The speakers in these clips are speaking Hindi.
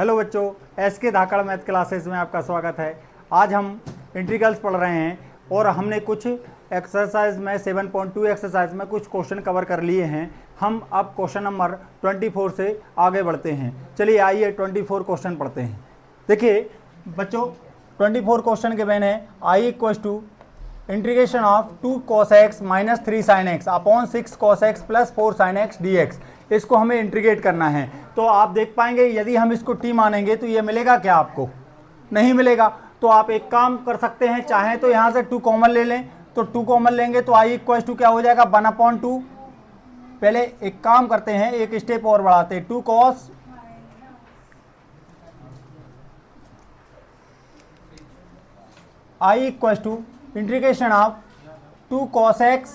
हेलो बच्चों, एस के धाकड़ मैथ क्लासेस में आपका स्वागत है। आज हम इंटीग्रल्स पढ़ रहे हैं और हमने कुछ एक्सरसाइज में 7.2 एक्सरसाइज में कुछ क्वेश्चन कवर कर लिए हैं। हम अब क्वेश्चन नंबर 24 से आगे बढ़ते हैं। चलिए आइए 24 क्वेश्चन पढ़ते हैं। देखिए बच्चों, 24 क्वेश्चन के मैंने I equal to integration of 2 cos x minus 3 sin x upon 6 cos x plus 4 sin x dx, इसको हमें इंटीग्रेट करना है। तो आप देख पाएंगे यदि हम इसको t मानेंगे तो ये मिलेगा क्या? आपको नहीं मिलेगा। तो आप एक काम कर सकते हैं, चाहें तो यहाँ से 2 कॉमन ले लें। तो 2 कॉमन लेंगे तो आई इक्वल टू क्या हो जाएगा? 1/2। पहले एक काम करते हैं, एक स्टेप और बढ़ाते हैं। 2 cos I equal to integration of 2 cos x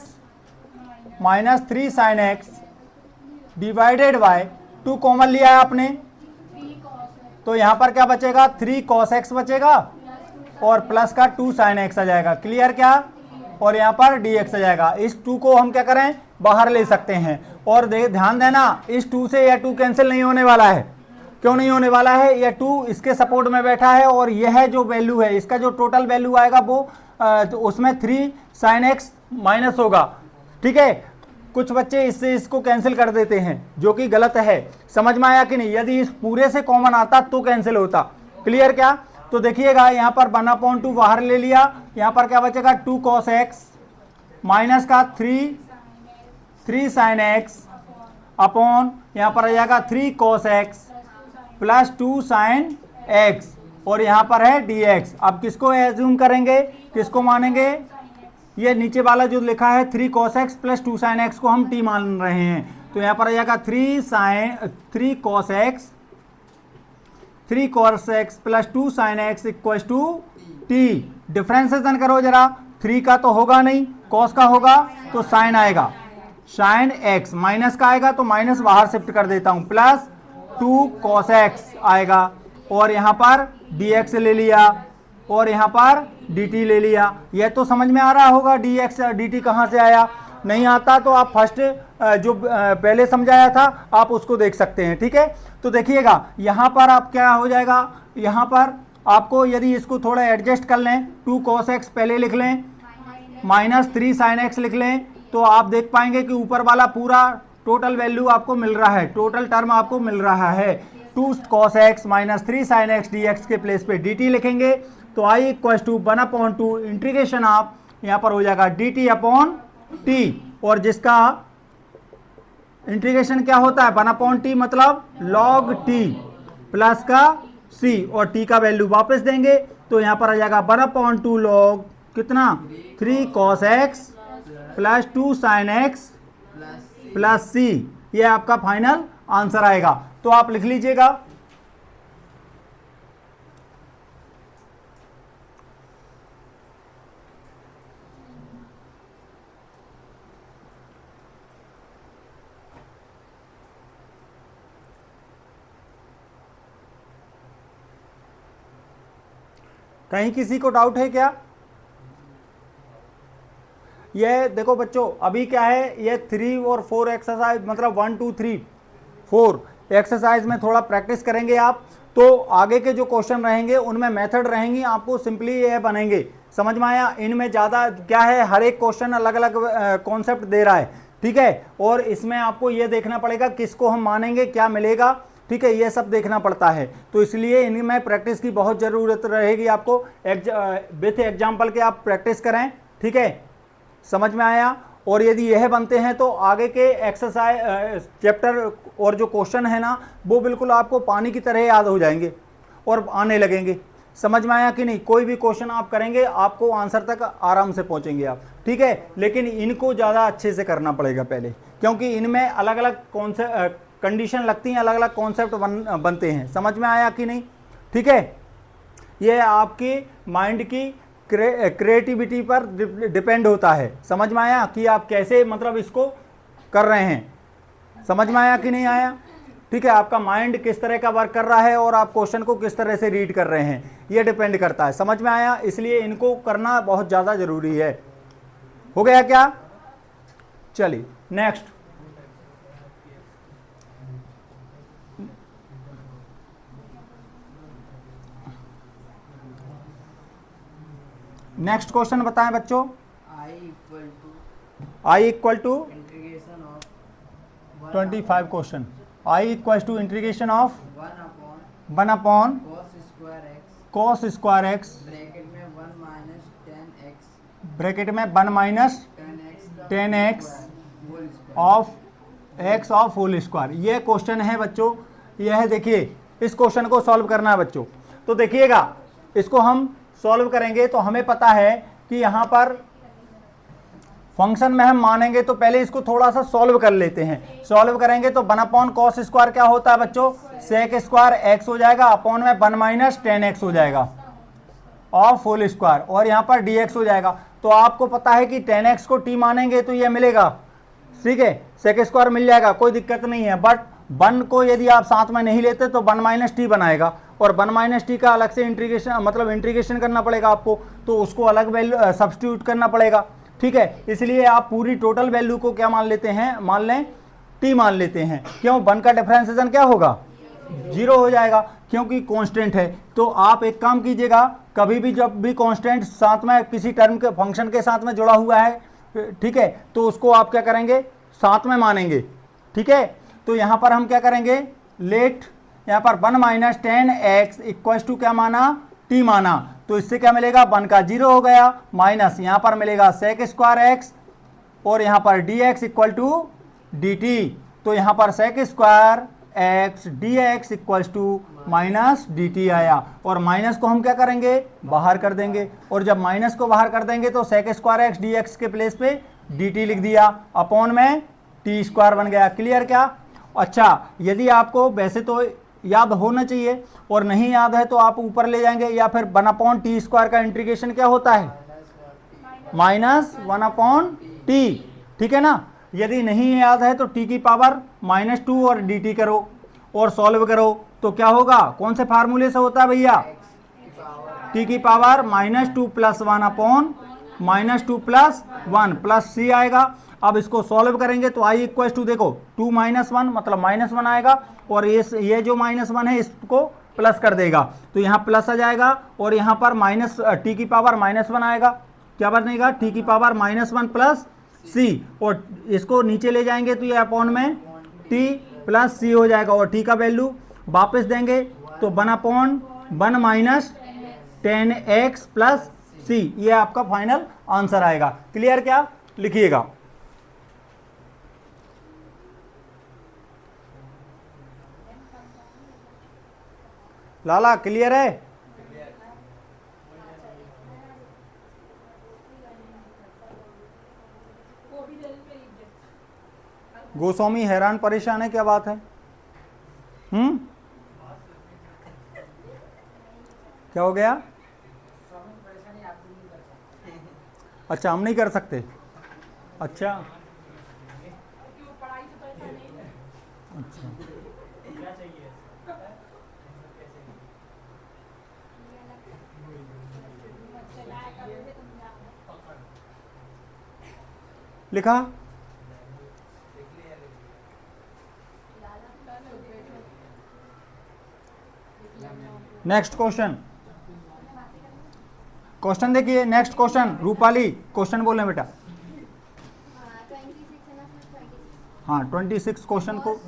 minus 3 sin x divided by 2 common लिया है आपने, तो यहां पर क्या बचेगा? 3 cos x बचेगा और प्लस का 2 sin x आ जाएगा। क्लियर क्या? और यहां पर dx आ जाएगा। इस 2 को हम क्या करें? बाहर ले सकते हैं। और ध्यान देना, इस 2 से यह 2 कैंसिल नहीं होने वाला है। क्यों नहीं होने वाला है? यह 2 इसके सपोर्ट में बैठा है और यह जो वैल्यू है, इसका जो टोटल वैल्यू आएगा वो तो उसमें 3 sin x माइनस होगा। ठीक है, कुछ बच्चे इससे इसको कैंसिल कर देते हैं, जो कि गलत है। समझ में आया कि नहीं? यदि इस पूरे से कॉमन आता तो कैंसिल होता। क्लियर क्या? तो देखिएगा यहाँ पर 1/2 बाहर ले लिया, यहाँ पर क्या बचेगा? 2 cos x माइनस का 3 sin x अपॉन यहाँ पर आ जाएगा 3 cos x plus 2 sin x और यहाँ पर है dx। अब किसको एज्यूम करेंगे, किसको मानेंगे? ये नीचे वाला जो लिखा है 3 cos x plus 2 sin x को हम t मान रहे हैं। तो यहाँ पर आ जाएगा 3 cos x plus 2 sin x equal to t। Differentiation करो जरा, 3 का तो होगा नहीं, cos का होगा तो sin आएगा। sin x माइनस का आएगा तो माइनस बाहर शिफ्ट कर देता हूँ, प्लस 2 cos x आएगा और यहाँ पर dx ले लिया और यहाँ पर dt ले लिया। यह तो समझ में आ रहा होगा dx dt कहाँ से आया। नहीं आता तो आप फर्स्ट जो पहले समझाया था आप उसको देख सकते हैं। ठीक है, तो देखिएगा यहाँ पर आप क्या हो जाएगा, यहाँ पर आपको यदि इसको थोड़ा एडजस्ट कर लें, 2 cos x पहले लिख लें माइनस 3 sin x लिख लें, तो आप देख पाएंगे कि ऊपर वाला पूरा टोटल वैल्यू आपको मिल रहा है, टोटल टर्म आपको मिल रहा है। 2 cos x minus 3 sin x dx के प्लेस पे dt लिखेंगे तो i equal to 1/2 integration of, यहाँ पर हो जाएगा dt अपॉन t, और जिसका इंटीग्रेशन क्या होता है? 1/t मतलब log t प्लस का c और t का वैल्यू वापस देंगे तो यहाँ पर आ जाएगा 1/2 log कितना? 3 cos x plus 2 sin x plus c। ये आपका फाइनल आंसर आएगा। तो आप लिख लीजिएगा, कहीं किसी को डाउट है क्या? ये देखो बच्चों, अभी क्या है, ये 3 और 4 एक्सरसाइज मतलब 1 2 3 4 एक्सरसाइज में थोड़ा प्रैक्टिस करेंगे आप, तो आगे के जो क्वेश्चन रहेंगे उनमें मेथड रहेंगी, आपको सिंपली ये बनेंगे। समझ में आया? इनमें ज़्यादा क्या है, हर एक क्वेश्चन अलग अलग कॉन्सेप्ट दे रहा है। ठीक है, और इसमें आपको ये देखना पड़ेगा किसको हम मानेंगे, क्या मिलेगा। ठीक है, ये सब देखना पड़ता है, तो इसलिए इनमें प्रैक्टिस की बहुत ज़रूरत रहेगी आपको। विथ एग्जाम्पल के आप प्रैक्टिस करें। ठीक है, समझ में आया? और यदि यह बनते हैं तो आगे के एक्सरसाइज चैप्टर और जो क्वेश्चन है ना, वो बिल्कुल आपको पानी की तरह याद हो जाएंगे और आने लगेंगे। समझ में आया कि नहीं? कोई भी क्वेश्चन आप करेंगे आपको आंसर तक आराम से पहुंचेंगे आप। ठीक है, लेकिन इनको ज़्यादा अच्छे से करना पड़ेगा पहले, क्योंकि इनमें अलग अलग कंडीशन लगती हैं, अलग अलग कॉन्सेप्ट बनते हैं। समझ में आया कि नहीं? ठीक है, ये आपकी माइंड की क्रिएटिविटी पर डिपेंड होता है। समझ में आया कि आप कैसे मतलब इसको कर रहे हैं। समझ में आया कि नहीं आया? ठीक है, आपका माइंड किस तरह का वर्क कर रहा है और आप क्वेश्चन को किस तरह से रीड कर रहे हैं, ये डिपेंड करता है। समझ में आया? इसलिए इनको करना बहुत ज़्यादा ज़रूरी है। हो गया क्या? चलिए नेक्स्ट। नेक्स्ट क्वेश्चन बताएं बच्चों। I I equal to equal to integration of 25 question. I equal to integration of 1 upon 1 upon cos square x cos square x bracket में 1 minus 10x ब्रैकेट में 1 minus 10x whole square of x of whole square. ये क्वेश्चन है बच्चों, यह देखिए इस क्वेश्चन को सॉल्व करना है बच्चों। तो देखिएगा इसको हम सॉल्व करेंगे तो हमें पता है कि यहाँ पर फंक्शन में हम मानेंगे तो पहले इसको थोड़ा सा सॉल्व कर लेते हैं। सॉल्व करेंगे तो 1 अपॉन कॉस स्क्वायर क्या होता है बच्चों, सेक स्क्वायर एक्स हो जाएगा, अपॉन में 1 माइनस 10x हो जाएगा ऑफ होल स्क्वायर, और यहाँ पर dx हो जाएगा। तो आपको पता है कि 10x को t मानेंगे तो ये मिलेगा, ठीक है, सेक स्क्वायर मिल जाएगा, कोई दिक्कत नहीं है। बट 1 को यदि आप साथ में नहीं लेते तो 1 माइनस टी बनाएगा, और 1 माइनस टी का अलग से इंटीग्रेशन मतलब इंटीग्रेशन करना पड़ेगा आपको, तो उसको अलग वैल्यू सब्स्टिट्यूट करना पड़ेगा, ठीक है। इसलिए आप पूरी टोटल वैल्यू को क्या मान लेते हैं, मान लें टी मान लेते हैं। क्यों, 1 का डिफरेंशिएशन क्या होगा, 0 हो जाएगा, क्योंकि कांस्टेंट है। तो आप एक काम कीजिएगा, कभी भी जब भी कांस्टेंट साथ में किसी टर्म के फंक्शन के साथ में जुड़ा हुआ है, ठीक है, तो उसको आप क्या करेंगे, साथ में मानेंगे, ठीक है। तो यहाँ पर हम क्या करेंगे, लेट यहाँ पर 1 माइनस 10x इक्वल टू क्या माना, t माना, तो इससे क्या मिलेगा, 1 का 0 हो गया, माइनस यहाँ पर मिलेगा सेक स्क्वायर x, और यहाँ पर dx इक्वल टू dt। तो यहाँ पर sec square x dx equal to minus dt आया, और माइनस को हम क्या करेंगे, बाहर कर देंगे, और जब माइनस को बाहर कर देंगे तो सेक स्क्वायर x dx के प्लेस पे dt लिख दिया, अपॉन में t स्क्वायर बन गया। क्लियर क्या। अच्छा, यदि आपको वैसे तो याद होना चाहिए और नहीं याद है तो आप ऊपर ले जाएंगे, या फिर 1 अपॉन टी स्क्वायर का इंटीग्रेशन क्या होता है, माइनस 1 अपॉन टी, ठीक है ना। यदि नहीं याद है तो टी की पावर -2 और dt करो और सॉल्व करो, तो क्या होगा, कौन से फार्मूले से होता है भैया, टी की power -2 plus 1 upon -2 plus 1 plus C आएगा। अब इसको सॉल्व करेंगे तो आई इक्वल टू देखो 2 माइनस 1 मतलब -1 आएगा, और ये जो -1 है इसको प्लस कर देगा, तो यहाँ प्लस आ जाएगा, और यहाँ पर माइनस टी की पावर -1 आएगा, क्या बनेगा, टी की पावर -1 प्लस सी, और इसको नीचे ले जाएंगे तो ये अपॉन में टी प्लस सी हो जाएगा, और टी का वैल्यू वापस देंगे तो 1 upon 1 minus 10x plus C, ये आपका फाइनल आंसर आएगा। क्लियर क्या, लिखिएगा। लाला क्लियर है। गोस्वामी हैरान परेशान है, क्या बात है, क्या हो गया, अच्छा हम नहीं कर सकते, अच्छा अच्छा, लिखा, नेक्स्ट क्वेश्चन, क्वेश्चन देखिए, नेक्स्ट क्वेश्चन, रूपाली क्वेश्चन बोले बेटा। हाँ 26 क्वेश्चन को, एक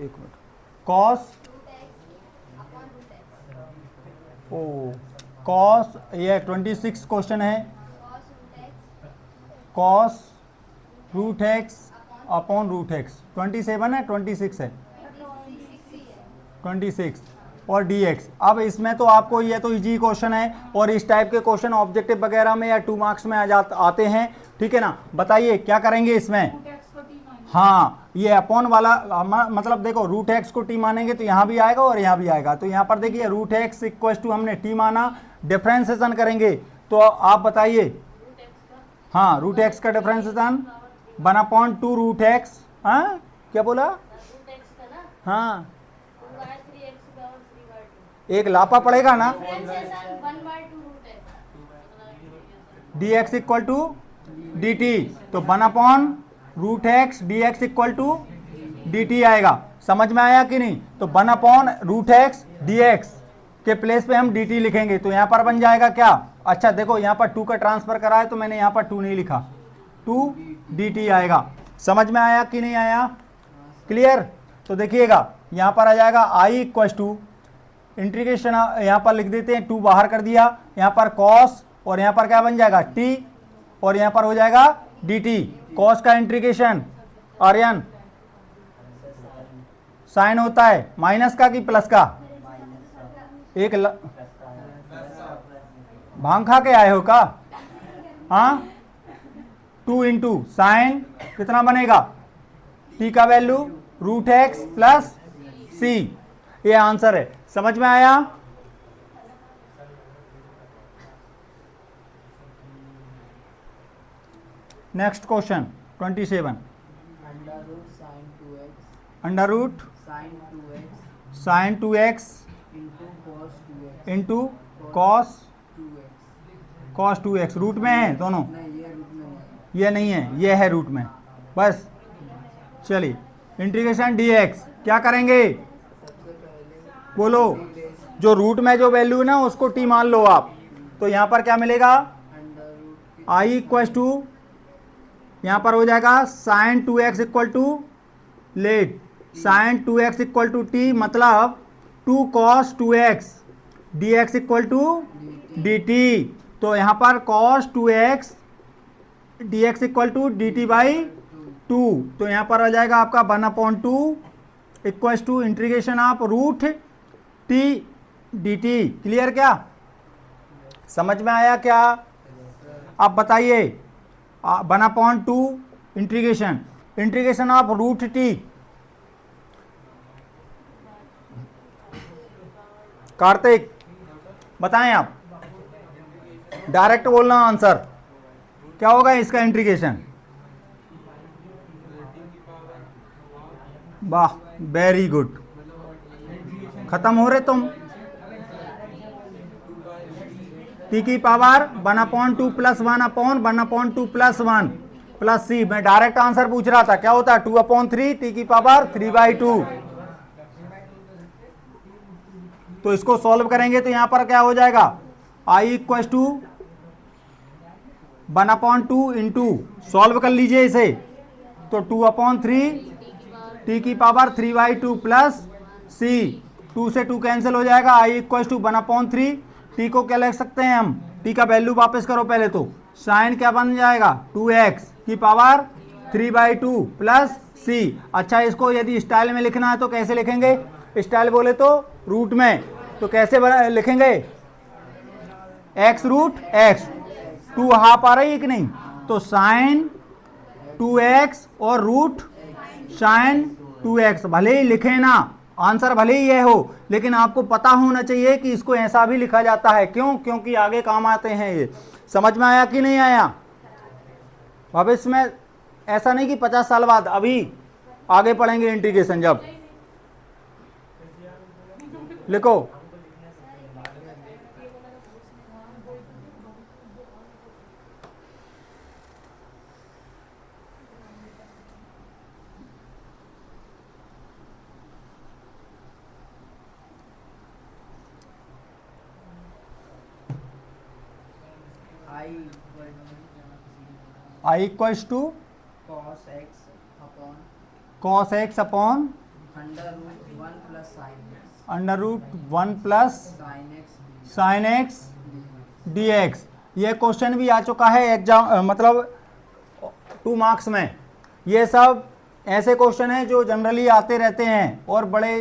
मिनट, कॉस, ओ कॉस, ये 26 क्वेश्चन है, cos root x upon root x, 27 है 26 है 26 और dx। अब इसमें तो आपको ये तो इजी क्वेश्चन है, और इस टाइप के क्वेश्चन ऑब्जेक्टिव वगैरह में या 2 मार्क्स में आते हैं, ठीक है ना। बताइए क्या करेंगे इसमें, हाँ ये अपॉन वाला मतलब देखो रूट एक्स को टी मानेंगे तो यहाँ भी आएगा और यहाँ भी आएगा, तो यहाँ पर देखिए रूट एक्स इक्वल टू हमने टी माना, डिफरेंशिएशन करेंगे तो आप बताइए, हाँ रूट एक्स का डिफरेंशिएशन 1/2 रूट एक्स, हाँ क्या बोला, हाँ एक लापा पड़ेगा ना, dx इक्वल टू dt, तो 1/रूट x dx equal to dt आएगा। समझ में आया कि नहीं, तो 1/रूट एक्स dx के प्लेस पे हम dt लिखेंगे, तो यहाँ पर बन जाएगा क्या, अच्छा देखो यहाँ पर 2 का ट्रांसफर करा है तो मैंने यहाँ पर 2 नहीं लिखा, 2 dt आएगा। समझ में आया कि नहीं आया? क्लियर? तो देखिएगा यहाँ पर आ जाएगा i इक्व टू इंटीग्रेशन, यहाँ पर लिख देते हैं 2 बाहर कर दिया, यहाँ पर cos और यहाँ पर क्या बन जाएगा t और यहाँ पर हो जाएगा dt। cos का इंटीग्रेशन आर्यन साइन होता है माइनस का कि प्लस का? भांग खा के आए हो का? हाँ, 2 इंटू साइन कितना बनेगा, t का वैल्यू √x प्लस c, ये आंसर है। समझ में आया? Next question 27, under root sine 2x into cos 2x root में है दोनों, ये नहीं है, ये है रूट में बस। चलिए इंटीग्रेशन dx क्या करेंगे बोलो? जो रूट में जो वैल्यू है ना उसको t मान लो आप, तो यहाँ पर क्या मिलेगा i इक्वल टू यहाँ पर हो जाएगा sine 2x equal to let sine 2x equal to t, मतलब 2 cos 2x dx equal to dt। तो यहाँ पर cos 2x dx equal to dt by 2, तो यहाँ पर आ जाएगा आपका 1/2 equal to integration of root t dt। Clear? क्या समझ में आया क्या? अब बताइए 1/2 integration of root t, Kartik बताएं आप, डायरेक्ट बोलना आंसर क्या होगा इसका इंटीग्रेशन? वाह वेरी गुड, खत्म हो रहे तुम। t की power 1/2 plus 1/1/2 plus 1 plus c। मैं डायरेक्ट आंसर पूछ रहा था, क्या होता है 2/3 t की पावर 3/2। तो इसको सॉल्व करेंगे तो यहां पर क्या हो जाएगा i equal to 1/2 into, solve कर लीजिए इसे, तो 2/3 t की पावर 3/2 प्लस c, 2 से 2 कैंसिल हो जाएगा, i इक्व टू 1/3, t को क्या लिख सकते हैं हम, t का वैल्यू वापस करो पहले तो, साइन क्या बन जाएगा 2x की पावर 3/2 प्लस c। अच्छा इसको यदि स्टाइल में लिखना है तो कैसे लिखेंगे? स्टाइल बोले तो रूट में, तो कैसे लिखेंगे x रूट x, 2 हाफ आ रही है कि नहीं, तो साइन 2x और रूट साइन 2x भले ही लिखे ना, आंसर भले ही यह हो, लेकिन आपको पता होना चाहिए कि इसको ऐसा भी लिखा जाता है। क्यों? क्योंकि आगे काम आते हैं ये। समझ में आया कि नहीं आया? भविष्य में ऐसा नहीं कि 50 साल बाद, अभी आगे पढ़ेंगे इंटीग्रेशन जब। लिखो i equals to cos x upon under root 1 plus sine x dx। ये क्वेश्चन भी आ चुका है एग्जाम, मतलब 2 मार्क्स में। ये सब ऐसे क्वेश्चन हैं जो जनरली आते रहते हैं और बड़े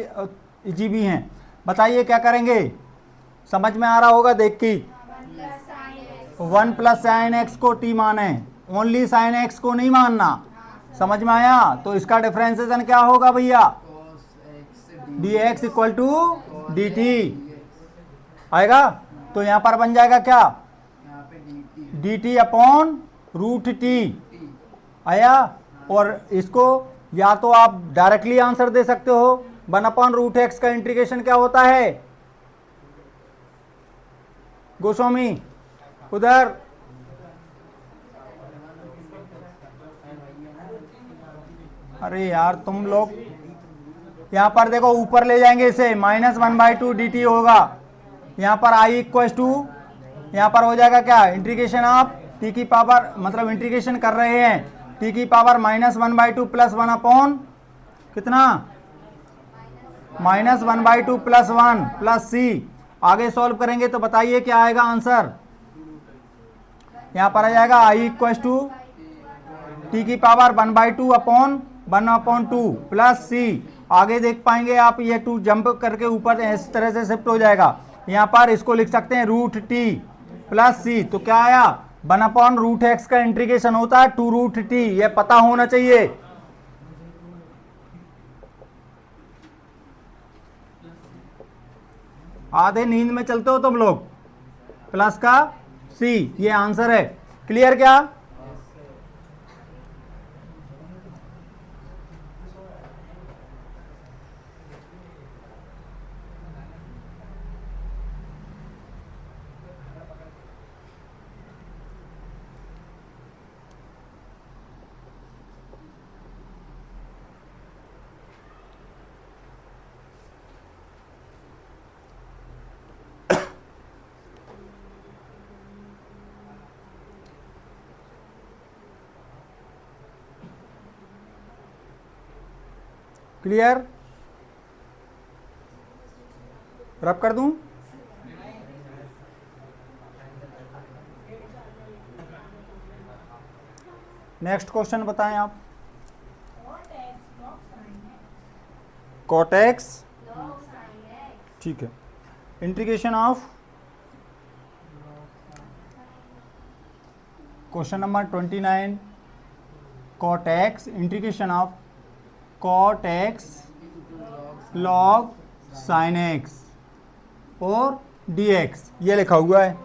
इजी भी हैं। बताइए क्या करेंगे? समझ में आ रहा होगा देख के। 1 प्लस साइन एक्स को t माने, ओनली साइन एक्स को नहीं मानना। समझ में आया? तो इसका डिफरेंशिएशन क्या होगा भैया? dx इक्वल टू dt आएगा। तो यहां पर बन जाएगा क्या? dt अपॉन रूट t आया। और इसको या तो आप डायरेक्टली आंसर दे सकते हो, 1/√x का इंटीग्रेशन क्या होता है? गोस्वामी उधर, अरे यार तुम लोग यहां पर देखो, ऊपर ले जाएंगे इसे, -1/2 dt होगा। यहां पर i इक्व टू यहाँ पर हो जाएगा क्या, इंटीग्रेशन ऑफ टी की पावर, मतलब इंटीग्रेशन कर रहे हैं टी की पावर -1/2 प्लस 1 अपॉन कितना, -1/2 प्लस 1 प्लस सी। आगे सॉल्व करेंगे तो बताइए क्या आएगा आंसर। यहाँ पर आ जाएगा आई इक्वल टू टी की पावर 1/2 अपॉन 1/2 प्लस सी। आगे देख पाएंगे आप, ये 2 जंप करके ऊपर इस तरह से शिफ्ट हो जाएगा। यहाँ पर इसको लिख सकते हैं √t प्लस सी। तो क्या आया, 1/√x का इंटीग्रेशन होता है 2√t। ये पता होना चाहिए। आधे नींद में चलते हो तुम लोग। प्लस का सी, ये आंसर है। क्लियर क्या? क्लियर? रब कर दूं? नेक्स्ट क्वेश्चन बताएं आप। कॉटेक्स, ठीक है। Integration of question number 29, cortex integration of cot x log sin x और dx, ये लिखा हुआ है।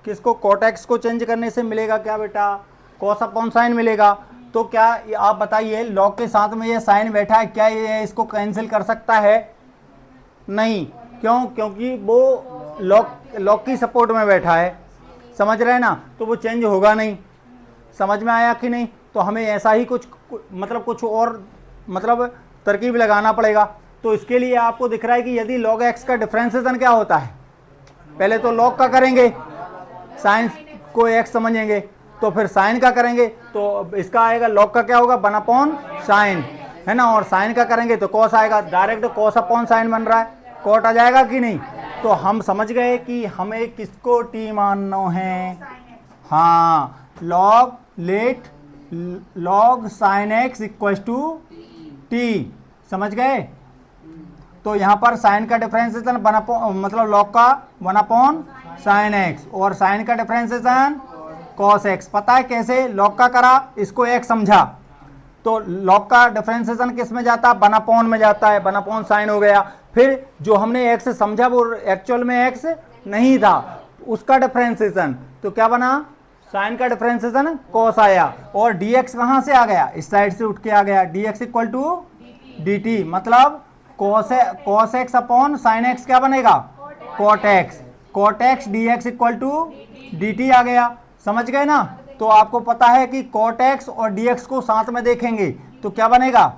किसको, cot x को चेंज करने से मिलेगा क्या बेटा, cos अपॉन साइन मिलेगा। तो क्या आप बताइए, log के साथ में ये साइन बैठा है, क्या ये इसको कैंसिल कर सकता है? नहीं। क्यों? क्योंकि वो log की सपोर्ट में बैठा है, समझ रहे हैं ना, तो वो चेंज होगा नहीं। समझ में आया कि नहीं? तो हमें ऐसा ही कुछ और तरकीब लगाना पड़ेगा। तो इसके लिए आपको दिख रहा है कि यदि log x का डिफरेंशिएशन क्या होता है, पहले तो log का करेंगे, साइन को x समझेंगे, तो फिर साइन का करेंगे, तो इसका आएगा log का क्या होगा 1/sin, है ना, और साइन का करेंगे तो cos आएगा। डायरेक्ट cos अपॉन साइन बन रहा है, cot आ जाएगा कि नहीं? तो हम समझ गए कि हमें किसको t मानना है। हाँ, log sin x equal to t, समझ गए? तो यहाँ पर साइन का डिफरेंशिएशन मतलब log का 1/sin x और साइन का डिफरेंशिएशन cos x। पता है कैसे log का करा, इसको x समझा, तो log का डिफरेंशिएशन किस में जाता है, 1/, में जाता है, 1/sin हो गया। फिर जो हमने x समझा वो एक्चुअल में x नहीं था, उसका डिफरेंशिएशन, तो क्या बना, साइन का डिफरेंशिएशन cos आया, और dx कहाँ से आ गया, इस साइड से उठ के आ गया, dx इक्वल टू dt, मतलब cos x upon sine x क्या बनेगा, cot x dx equal to dt आ गया। समझ गए ना? तो आपको पता है कि cot x और dx को साथ में देखेंगे तो क्या बनेगा,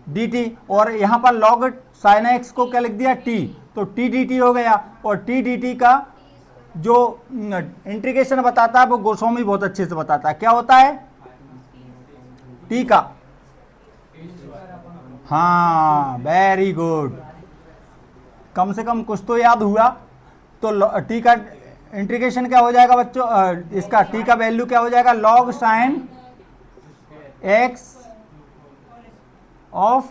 dt, और यहाँ पर log sin x को क्या लिख दिया, t, तो t dt हो गया। और t dt का जो इंटीग्रेशन बताता है वो गोस्वामी बहुत अच्छे से बताता है। क्या होता है, टी का, हाँ वेरी गुड, कम से कम कुछ तो याद हुआ। तो टी का इंटीग्रेशन क्या हो जाएगा बच्चों, इसका टी का वैल्यू क्या हो जाएगा, log sin x of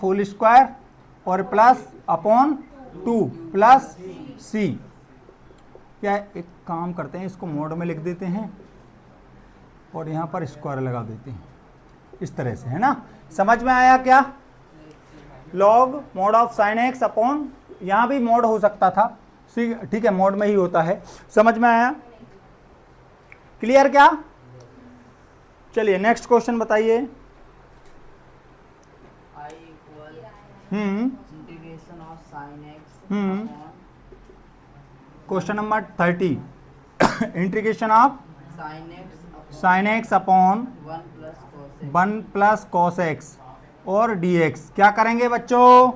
whole square और प्लस अपॉन 2 प्लस सी। क्या एक काम करते हैं, इसको मोड में लिख देते हैं और यहाँ पर स्क्वायर लगा देते हैं, इस तरह से, है ना। समझ में आया क्या, log mod of sin x upon, यहाँ भी मोड हो सकता था, ठीक है, मोड में ही होता है। समझ में आया, क्लियर क्या? चलिए नेक्स्ट क्वेश्चन बताइए। Integration of sin x question number 30, integration of sin x upon 1 plus cos x और dx, क्या करेंगे बच्चों,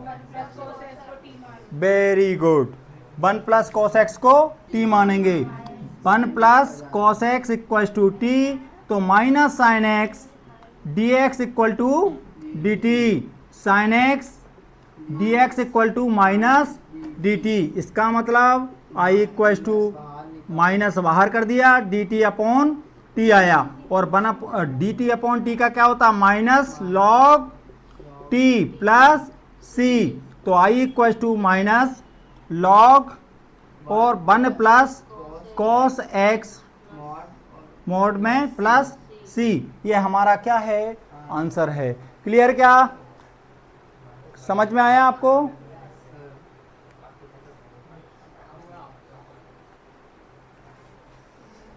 very good, 1 plus cos x को t मानेंगे, 1 plus cos x equal to t, तो minus sine x d x equal to d t, sine x d x equal to minus d t. इसका मतलब आई इक्वल टू माइनस बाहर कर दिया, डी टी अपॉन टी आया, और बना डी टी अपॉन टी का क्या होता है, माइनस लॉग टी प्लस सी, तो आई इक्वल टू माइनस लॉग और 1 प्लस कॉस एक्स मोड में प्लस सी। ये हमारा क्या है, आंसर है। क्लियर? क्या समझ में आया आपको?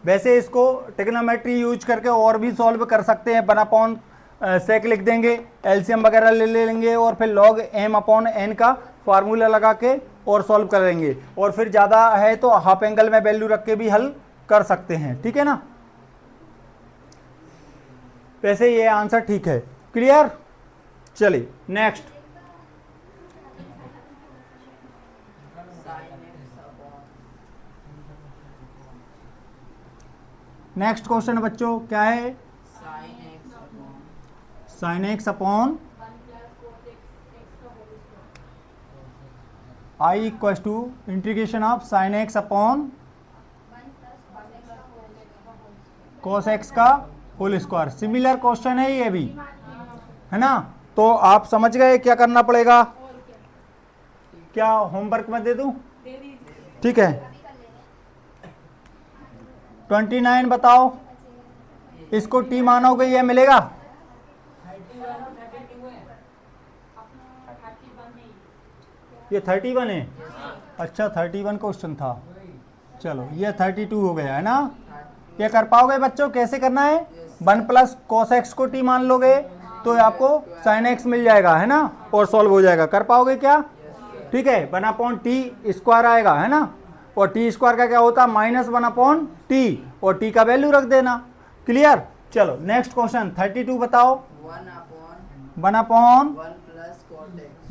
वैसे इसको ट्रिग्नोमेट्री यूज करके और भी सॉल्व कर सकते हैं। 1 अपॉन सेक लिख देंगे, एलसीएम वगैरह ले लेंगे और फिर लॉग एम अपॉन एन का फार्मूला लगा के और सॉल्व करेंगे, और फिर ज़्यादा है तो हाफ एंगल में वैल्यू रख के भी हल कर सकते हैं। ठीक है ना? वैसे ये आंसर ठीक है। क्लियर? चलिए नेक्स्ट। नेक्स्ट क्वेश्चन बच्चों क्या है, sine x upon I equal to integration of sine x upon cos x का होल स्क्वायर। सिमिलर क्वेश्चन है ये भी, है ना? तो आप समझ गए क्या करना पड़ेगा? क्या होमवर्क में दे दूं? ठीक है। 29 बताओ, इसको टी मानोगे ये मिलेगा? ये 31 है। अच्छा 31 क्वेश्चन था, चलो ये 32 हो गया, है ना? ये कर पाओगे बच्चों? कैसे करना है, 1 प्लस कॉस एक्स को टी मान लोगे तो आपको साइन एक्स मिल जाएगा, है ना? और सॉल्व हो जाएगा। कर पाओगे क्या? ठीक है। 1 अपॉन टी स्क्वायर आएगा, है ना? और टी स्क्वायर का क्या होता है, माइनस 1 अपॉन टी, और टी का वैल्यू रख देना। क्लियर? चलो नेक्स्ट क्वेश्चन 32 बताओ। 1 अपॉन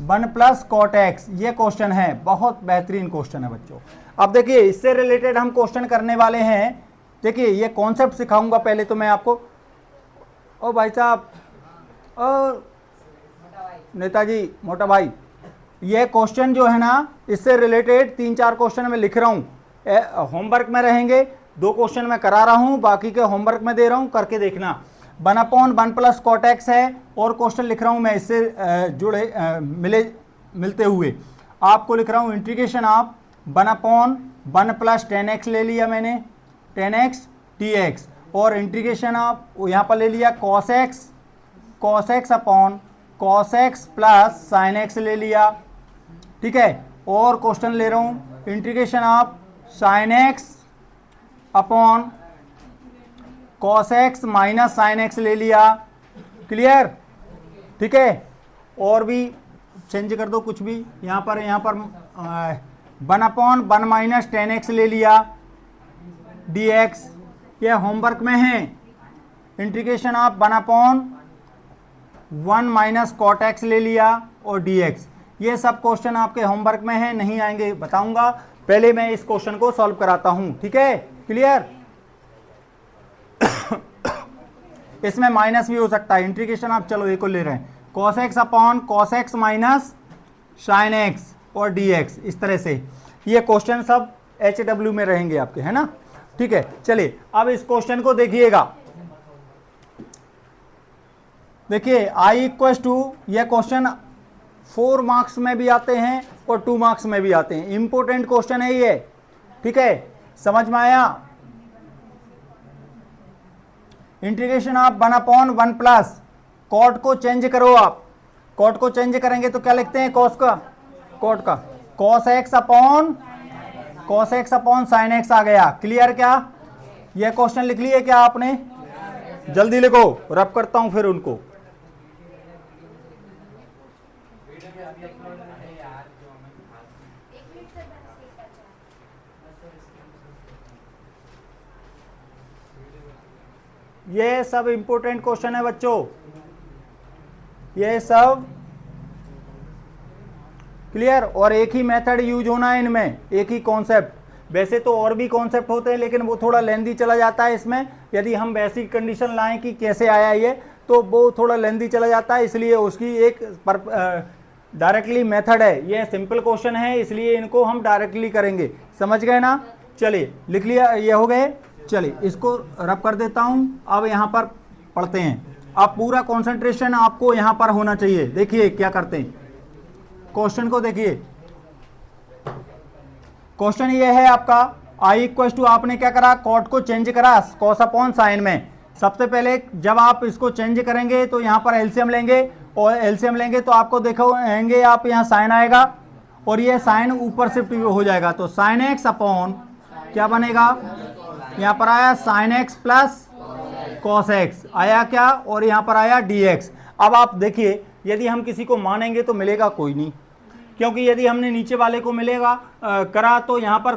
1 प्लस कॉट एक्स, ये क्वेश्चन है, बहुत बेहतरीन क्वेश्चन है बच्चों। अब देखिए इससे रिलेटेड हम क्वेश्चन करने वाले हैं। देखिए ये कॉन्सेप्ट सिखाऊंगा पहले तो मैं आपको। ओ भाई साहब, ओ नेताजी, मोटा भाई, ये क्वेश्चन जो है ना, इससे रिलेटेड 3-4 क्वेश्चन मैं लिख रहा हूँ। होमवर्क में रहेंगे, 2 क्वेश्चन मैं करा रहा हूँ, बाकी के होमवर्क में दे रहा हूँ, करके देखना। 1 अपॉन 1 प्लस कॉट एक्स है, और क्वेश्चन लिख रहा हूँ मैं इससे जुड़े मिलते हुए आपको लिख रहा हूँ। Integration of 1 upon 1 plus ten x ले लिया मैंने, टेन एक्स टी एक्स, और इंटीग्रेशन ऑफ यहाँ पर ले लिया cos x upon cos x plus sine x ले लिया। ठीक है। और क्वेश्चन ले रहा हूँ integration of sine x upon cos x minus sine x ले लिया। क्लियर? ठीक है। और भी चेंज कर दो कुछ भी, यहाँ पर 1 अपॉन 1 माइनस टेन एक्स ले लिया डी एक्स, ये होमवर्क में है। Integration of 1 upon 1 minus cot x ले लिया और डी एक्स, ये सब क्वेश्चन आपके होमवर्क में है, नहीं आएंगे बताऊंगा। पहले मैं इस क्वेश्चन को सॉल्व कराता हूं। ठीक है? क्लियर? इसमें माइनस भी हो सकता है। इंटीग्रेशन आप चलो एक को ले रहे हैं, cos x upon cos x minus sine x और डी एक्स, इस तरह से ये क्वेश्चन सब HW में रहेंगे आपके, है ना? ठीक है। चलिए अब इस क्वेश्चन को देखिएगा। देखिए आई इक्वल टू, यह क्वेश्चन 4 मार्क्स में भी आते हैं और 2 मार्क्स में भी आते हैं। इंपॉर्टेंट क्वेश्चन है ये। ठीक है? समझ में आया? Integration of 1 upon 1 plus, cot को चेंज करो आप, कॉट को चेंज करेंगे तो क्या लिखते हैं, कॉस का, कॉट का, cos x upon sine x आ गया। क्लियर? क्या यह क्वेश्चन लिख लिए क्या आपने? जल्दी लिखो, रब करता हूं फिर उनको। ये सब इंपॉर्टेंट क्वेश्चन है बच्चों, ये सब क्लियर, और एक ही मेथड यूज होना है इनमें, एक ही कॉन्सेप्ट। वैसे तो और भी कॉन्सेप्ट होते हैं लेकिन वो थोड़ा लेंदी चला जाता है इसमें, यदि हम वैसी कंडीशन लाएं कि कैसे आया ये तो वो थोड़ा लेंदी चला जाता है, इसलिए उसकी एक डायरेक्टली मेथड है। ये सिंपल क्वेश्चन है इसलिए इनको हम डायरेक्टली करेंगे, समझ गए ना। चलिए लिख लिया, ये हो गए। चलिए इसको रब कर देता हूं, अब यहाँ पर पढ़ते हैं। अब पूरा कंसंट्रेशन आपको यहाँ पर होना चाहिए। देखिए क्या करते हैं, क्वेश्चन को देखिए। क्वेश्चन ये है आपका आई इक्वल टू, आपने क्या करा, कॉट को चेंज करा कॉस अपॉन साइन में। सबसे पहले जब आप इसको चेंज करेंगे तो यहाँ पर एलसीएम लेंगे, और एलसीएम लेंगे तो आपको देखेंगे आप यहाँ साइन आएगा और ये साइन ऊपर शिफ्ट हो जाएगा, तो साइन एक्स अपॉन क्या बनेगा, यहाँ पर आया sign x plus cos x आया क्या, और यहाँ पर आया डी एक्स। अब आप देखिए यदि हम किसी को मानेंगे तो मिलेगा कोई नहीं, क्योंकि यदि हमने नीचे वाले को मिलेगा करा तो यहाँ पर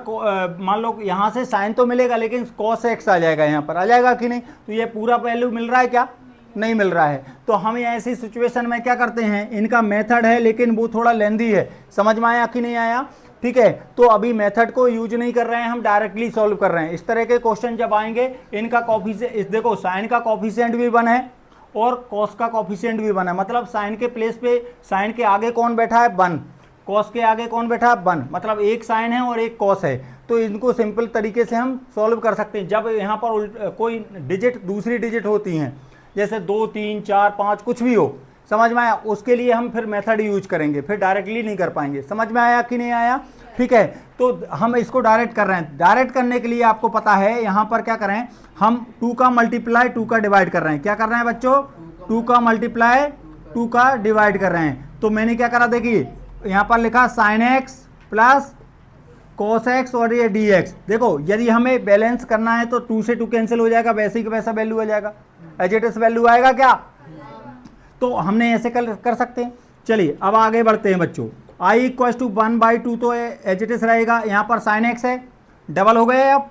मान लो यहाँ से साइन तो मिलेगा लेकिन कॉस एक्स आ जाएगा, यहाँ पर आ जाएगा कि नहीं। तो ये पूरा वैल्यू मिल रहा है क्या, नहीं मिल रहा है। तो हम ऐसी सिचुएशन में क्या करते हैं, इनका मेथड है लेकिन वो थोड़ा लेंदी है, समझ में आया कि नहीं आया, ठीक है। तो अभी मेथड को यूज नहीं कर रहे हैं, हम डायरेक्टली सॉल्व कर रहे हैं। इस तरह के क्वेश्चन जब आएंगे इनका कॉफिशिएंट, देखो साइन का कॉफिशिएंट भी 1 है और कॉस का कॉफिशिएंट भी 1 है, मतलब साइन के प्लेस पे साइन के आगे कौन बैठा है 1, कॉस के आगे कौन बैठा है 1, मतलब एक साइन है और एक कॉस है। तो इनको सिंपल तरीके से हम सॉल्व कर सकते हैं। जब यहाँ पर कोई डिजिट दूसरी डिजिट होती हैं, जैसे 2 3 4 5 कुछ भी हो, समझ में आया, उसके लिए हम फिर मेथड यूज करेंगे, फिर डायरेक्टली नहीं कर पाएंगे। समझ में आया कि नहीं आया, ठीक है। तो हम इसको डायरेक्ट कर रहे हैं। डायरेक्ट करने के लिए आपको पता है यहाँ पर क्या करें, हम 2 का मल्टीप्लाई 2 का डिवाइड कर रहे हैं। क्या कर रहे हैं बच्चों, 2 का मल्टीप्लाई 2 का डिवाइड कर रहे हैं। तो मैंने क्या करा, देखिए यहाँ पर लिखा sign x plus cos x और ये डी एक्स। देखो यदि हमें बैलेंस करना है तो 2 से 2 कैंसिल हो जाएगा, वैसे ही वैसा वैल्यू आ जाएगा, एज इट इज वैल्यू आएगा क्या, तो हमने ऐसे कर सकते हैं। चलिए अब आगे बढ़ते हैं बच्चों। आई इक्वल टू 1/2 तो एज इट इज रहेगा, यहाँ पर साइन एक्स है, डबल हो गए, अब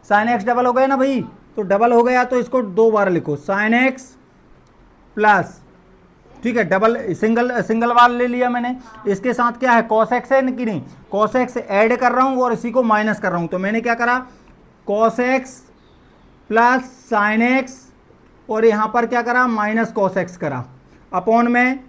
साइन एक्स डबल हो गए ना भाई, तो डबल हो गया तो इसको 2 बार लिखो, साइन एक्स प्लस, ठीक है, डबल सिंगल बार ले लिया मैंने। इसके साथ क्या है, कॉस एक्स है कि नहीं, कॉस एक्स ऐड कर रहा हूँ और इसी को माइनस कर रहा हूँ। तो मैंने क्या करा, cos x plus sine x और यहाँ पर क्या करा, माइनस कॉस एक्स करा, अपॉन में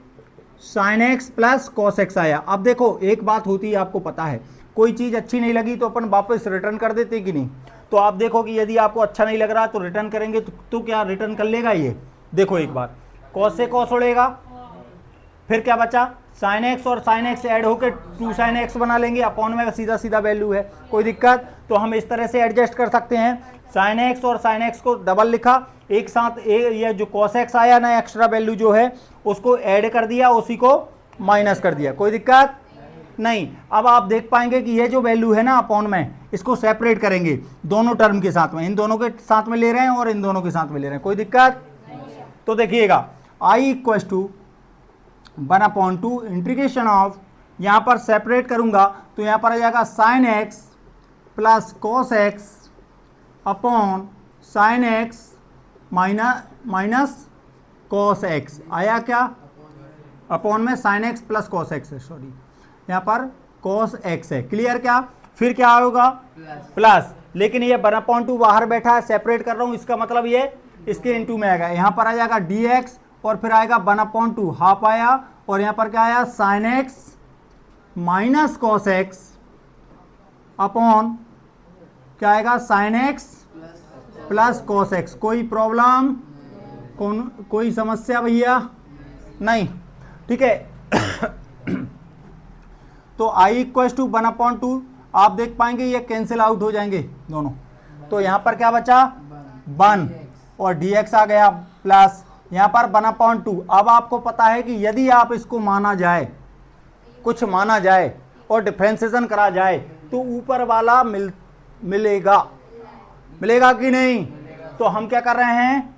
sign x plus cos x आया। अब देखो एक बात होती है, आपको पता है, कोई चीज़ अच्छी नहीं लगी तो अपन वापस रिटर्न कर देते कि नहीं। तो आप देखो कि यदि आपको अच्छा नहीं लग रहा तो रिटर्न करेंगे तो क्या रिटर्न कर लेगा ये, देखो एक बार कॉस से कॉस उड़ेगा, फिर क्या बचा, साइन एक्स और साइन एक्स ऐड होकर 2 साइन एक्स बना लेंगे, अपॉन में सीधा सीधा वैल्यू है, कोई दिक्कत। तो हम इस तरह से एडजस्ट कर सकते हैं, साइन एक्स और साइन एक्स को डबल लिखा, एक साथ ये जो कॉस एक्स आया ना एक्स्ट्रा वैल्यू जो है उसको ऐड कर दिया, उसी को माइनस कर दिया, कोई दिक्कत नहीं। अब आप देख पाएंगे कि ये जो वैल्यू है ना अपॉन में, इसको सेपरेट करेंगे दोनों टर्म के साथ में, इन दोनों के साथ में ले रहे हैं और इन दोनों के साथ में ले रहे हैं, कोई दिक्कत। तो देखिएगा आई इक्वल टू 1/2 इंटीग्रेशन ऑफ, यहाँ पर सेपरेट करूंगा तो यहाँ पर आ जाएगा sine x plus cos x upon sine x minus cos x आया क्या, अपॉन में sign x plus cos x है, सॉरी यहाँ पर कॉस एक्स है, क्लियर क्या। फिर क्या होगा, प्लस, लेकिन ये 1/2 बाहर बैठा है, सेपरेट कर रहा हूँ, इसका मतलब ये इसके इनटू में आएगा, यहाँ पर आ जाएगा डी एक्स और फिर आएगा 1/2 हाफ आया, और यहाँ पर क्या आया, sign x minus cos x upon क्या आएगा, sign x plus cos x. कोई प्रॉब्लम, कोई समस्या भैया, नहीं, ठीक है। तो आई इक्वल टू 1/2 आप देख पाएंगे ये कैंसिल आउट हो जाएंगे दोनों, तो यहाँ पर क्या बचा 1 और dx आ गया प्लस यहाँ पर 1/2। अब आपको पता है कि यदि आप इसको माना जाए, कुछ माना जाए और डिफ्रेंसिएशन करा जाए तो ऊपर वाला मिलेगा कि नहीं। तो हम क्या कर रहे हैं,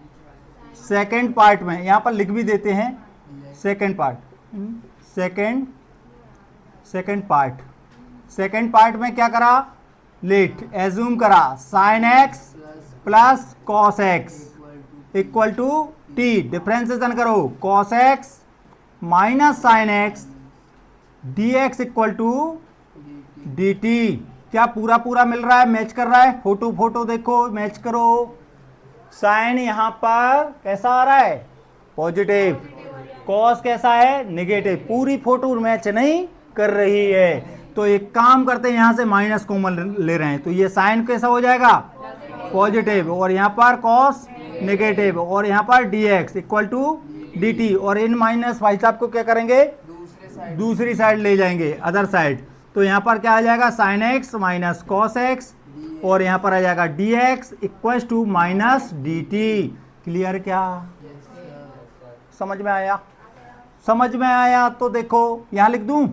सेकेंड पार्ट में यहाँ पर लिख भी देते हैं, सेकेंड पार्ट में क्या करा, लेट एज्यूम करा sine x plus cos x equal to t, differentiation करो, cos x minus sine x dx equal to dt। क्या पूरा पूरा मिल रहा है, मैच कर रहा है? फोटो फोटो देखो, मैच करो। साइन यहां पर कैसा आ रहा है, पॉजिटिव। कॉस कैसा है, नेगेटिव। पूरी फोटो मैच नहीं कर रही है, तो एक काम करते हैं, यहां से माइनस कॉमन ले रहे हैं, तो ये साइन कैसा हो जाएगा, पॉजिटिव, और यहां पर कॉस नेगेटिव, और यहां पर dx इक्वल टू dt। और इन माइनस भाई साहब को क्या करेंगे, दूसरी साइड ले जाएंगे, अदर साइड। तो यहां पर क्या आ जाएगा, sine x minus cos x, और यहां पर आ जाएगा dx equal to minus dt। Clear? क्या समझ में आया? समझ में आया तो देखो यहां लिख दूं,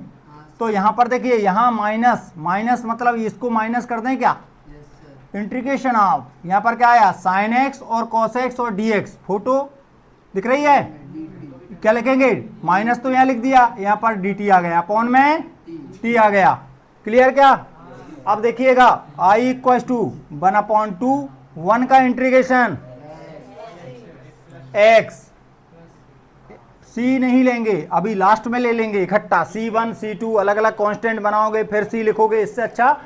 तो यहां पर देखिए, यहां माइनस, माइनस मतलब इसको माइनस कर दें क्या, इंटीग्रेशन ऑफ, यहां पर क्या आया, साइन एक्स और कॉस एक्स और dx। फोटो दिख रही है, क्या लिखेंगे, माइनस तो यहां लिख दिया, यहां पर dt आ गया, अपॉन में t आ गया। क्लियर? क्या अब देखिएगा, i इक्वल टू 1/2, 1 का इंटीग्रेशन x, c नहीं लेंगे, अभी लास्ट में ले लेंगे इकट्ठा, c1 c2 अलग अलग कांस्टेंट बनाओगे, फिर c लिखोगे, इससे अच्छा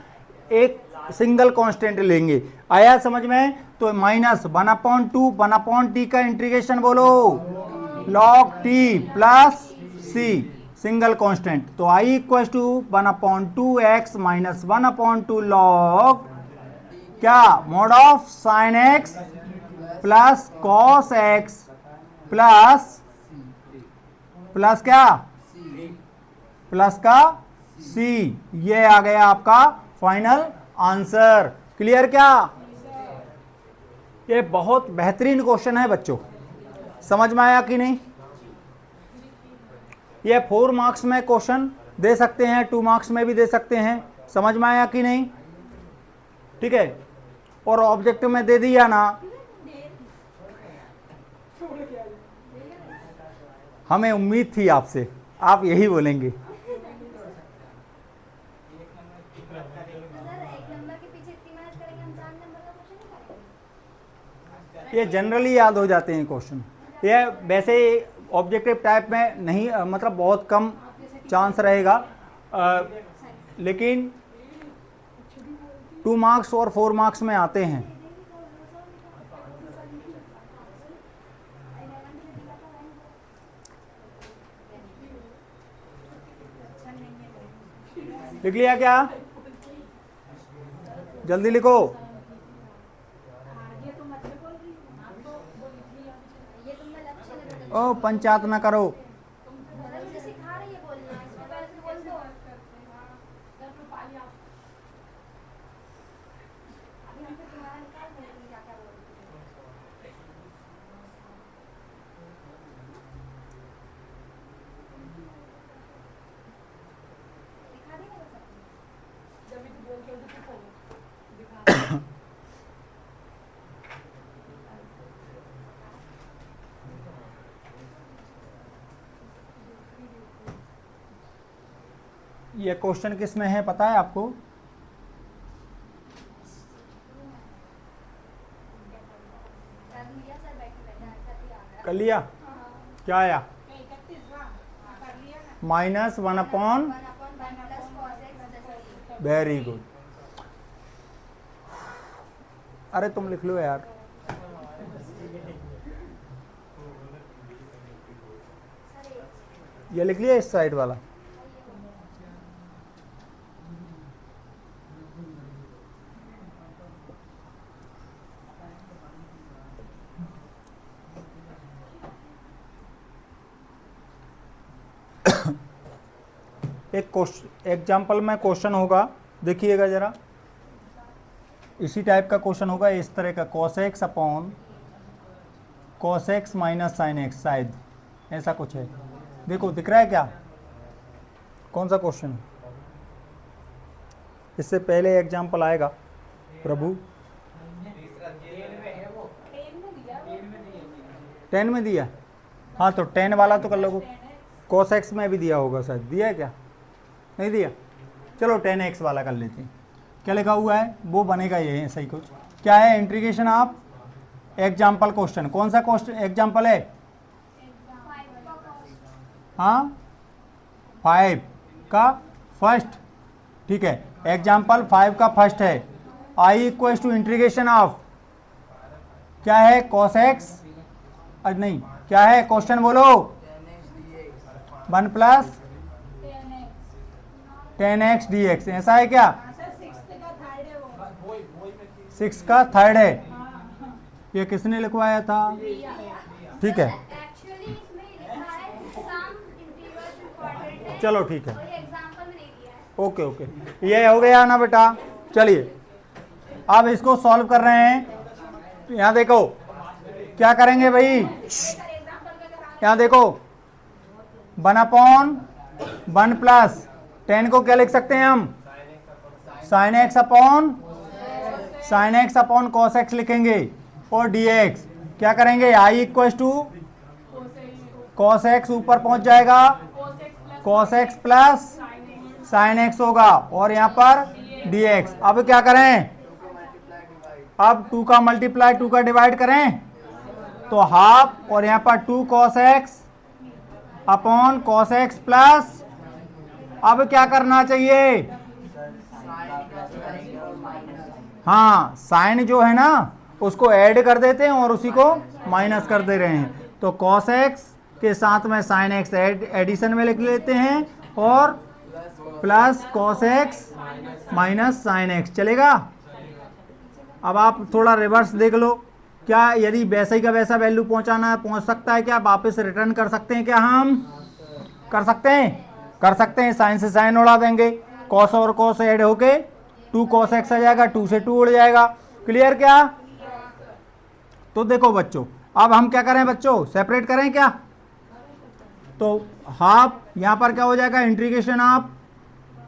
एक सिंगल कांस्टेंट लेंगे। आया समझ में? तो माइनस 1/2, 1/t का इंटीग्रेशन बोलो, log t plus c, single constant. तो i equal to 1/2x minus 1/2 log क्या, mod of sine x plus cos x plus क्या, प्लस का c। ये आ गया आपका फाइनल आंसर। क्लियर? क्या ये बहुत बेहतरीन क्वेश्चन है बच्चों, समझ में आया कि नहीं? ये 4 मार्क्स में क्वेश्चन दे सकते हैं, 2 मार्क्स में भी दे सकते हैं। समझ में आया कि नहीं? ठीक है, और ऑब्जेक्टिव में दे दिया ना, हमें उम्मीद थी आपसे, आप यही बोलेंगे। ये जनरली याद हो जाते हैं क्वेश्चन, ये वैसे ऑब्जेक्टिव टाइप में नहीं, मतलब बहुत कम चांस रहेगा, लेकिन 2 मार्क्स और 4 मार्क्स में आते हैं। लिख लिया क्या? जल्दी लिखो। ओ पंचायत ना करो। ये क्वेश्चन किस में है पता है आपको? कर लिया? क्या आया? -1/, वेरी गुड। अरे तुम लिख लो यार। ये लिख लिया इस साइड वाला? एक क्वेश्चन एग्जाम्पल में क्वेश्चन होगा, देखिएगा जरा, इसी टाइप का क्वेश्चन होगा, इस तरह का, cos x upon cos x minus sine x, शायद ऐसा कुछ है। देखो दिख रहा है क्या, कौन सा क्वेश्चन? इससे पहले एग्जाम्पल आएगा प्रभु, 10 में दिया। हाँ तो 10 वाला तो कर लो, cos x में भी दिया होगा शायद, दिया है क्या, नहीं दिया? चलो 10x वाला कर लेते हैं। क्या लिखा हुआ है वो बनेगा, ये है सही कुछ। क्या है, इंटीग्रेशन ऑफ एग्जाम्पल क्वेश्चन। कौन सा क्वेश्चन एग्जाम्पल है? हाँ 5 का फर्स्ट, ठीक है। एग्जाम्पल 5 का फर्स्ट है I equal to integration of क्या है कॉस एक्स, नहीं क्या है क्वेश्चन बोलो, 1 प्लस 10x dx, ऐसा है क्या? 6 का थर्ड है, ये किसने लिखवाया था? ठीक है एक्चुअली इसमें लिखा है सम इंटीग्रल्स इंपॉर्टेंट है, चलो ठीक है, और ये एग्जांपल में नहीं दिया है। ओके ओके, ये हो गया ना बेटा। चलिए अब इसको सॉल्व कर रहे हैं, तो यहाँ देखो क्या करेंगे भाई, यहाँ देखो 1/1 प्लस 10 को क्या लिख सकते हैं हम, sign x upon cos x लिखेंगे, और dx क्या करेंगे, I equal to cos x ऊपर पहुंच जाएगा, cos x plus sine x होगा, और यहाँ पर dx। अब क्या करें, अब 2 का मल्टीप्लाई 2 का डिवाइड करें तो हाफ, और यहाँ पर 2 cos x upon cos x plus, अब क्या करना चाहिए, हाँ साइन जो है ना उसको ऐड कर देते हैं और उसी को माइनस कर दे रहे हैं, तो कॉस एक्स के साथ में साइन एक्स एडिशन में लिख लेते हैं, और plus cos x minus sine x, चलेगा। अब आप थोड़ा रिवर्स देख लो, क्या यदि वैसे ही का वैसा वैल्यू पहुंचाना है, पहुंच सकता है क्या, वापस रिटर्न कर सकते हैं क्या, हम कर सकते हैं, साइन से साइन उड़ा देंगे, कॉस और कॉस ऐड होके 2 कॉस एक्स आ जाएगा, 2 से 2 उड़ जाएगा, क्लियर क्या। तो देखो बच्चों अब हम क्या करें बच्चों, सेपरेट करें क्या, तो हाफ यहां पर क्या हो जाएगा, integration of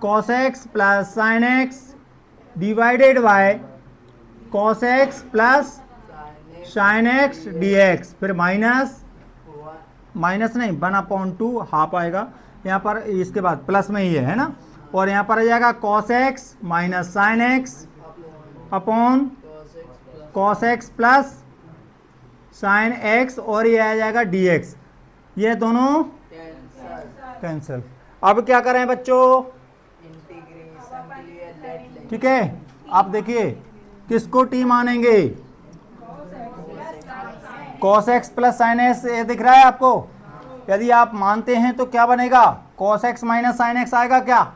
cos x plus sine x divided by cos x plus sign x dx, फिर माइनस नहीं 1/2 हाफ आएगा यहाँ पर, इसके बाद प्लस में ही है ना, और यहाँ पर आ जाएगा cos x minus sine x upon cos x plus sine x, और ये आ जाएगा dx, ये दोनों कैंसिल। अब क्या करें बच्चों, ठीक है, आप देखिए किसको टी मानेंगे, cos x plus sine x, ये दिख रहा है आपको, यदि आप मानते हैं तो क्या बनेगा, cos x minus sine x आएगा क्या,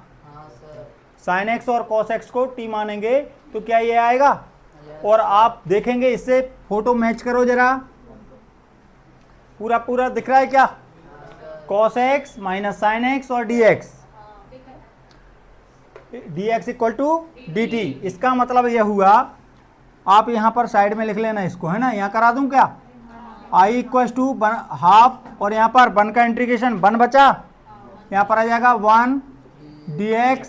साइन एक्स और कॉस एक्स को टी मानेंगे तो क्या ये आएगा, और आप देखेंगे इससे फोटो मैच करो जरा, पूरा दिख रहा है क्या, cos x minus sine x और dx इक्वल टू dt, इसका मतलब यह हुआ, आप यहां पर साइड में लिख लेना इसको, है ना, यहां करा दूं क्या, आई इक्वल टू हाफ, और यहाँ पर 1 का इंटीग्रेशन 1 बचा, यहाँ पर आ जाएगा 1 dx,